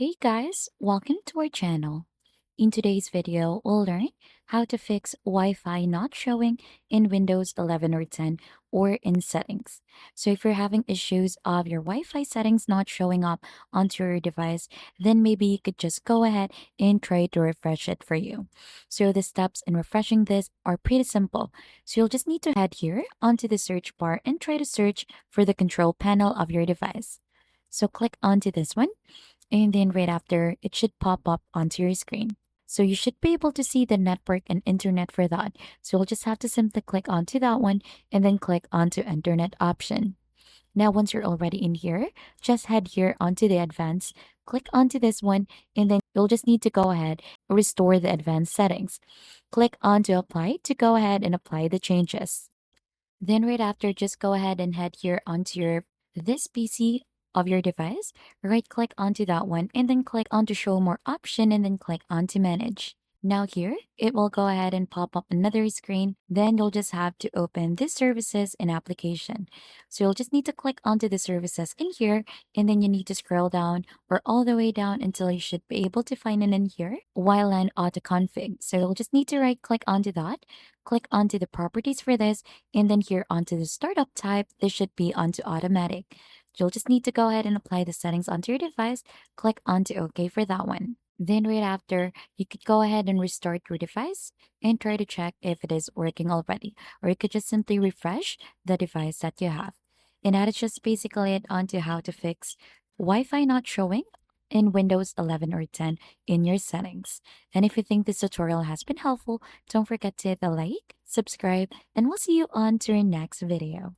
Hey guys, welcome to our channel. In today's video, we'll learn how to fix Wi-Fi not showing in Windows 11 or 10 or in settings. So if you're having issues of your Wi-Fi settings not showing up onto your device, then maybe you could just go ahead and try to refresh it for you. So the steps in refreshing this are pretty simple. So you'll just need to head here onto the search bar and try to search for the control panel of your device. So click onto this one and then right after, it should pop up onto your screen. So you should be able to see the network and internet for that. So you'll just have to simply click onto that one and then click onto internet option. Now, once you're already in here, just head here onto the advanced, click onto this one, and then you'll just need to go ahead, restore the advanced settings. Click onto apply to go ahead and apply the changes. Then right after, just go ahead and head here onto your this PC of your device. Right click onto that one and then click on to show more option and then click on to manage. Now here, it will go ahead and pop up another screen. Then you'll just have to open this services and application. So you'll just need to click onto the services in here and then you need to scroll down or all the way down until you should be able to find it in here. WLAN auto config. So you'll just need to right click onto that, click onto the properties for this, and then here onto the startup type, this should be onto automatic. You'll just need to go ahead and apply the settings onto your device, click onto OK for that one. Then right after, you could go ahead and restart your device and try to check if it is working already. Or you could just simply refresh the device that you have. And that is just basically it onto how to fix Wi-Fi not showing in Windows 11 or 10 in your settings. And if you think this tutorial has been helpful, don't forget to hit the like, subscribe, and we'll see you on to our next video.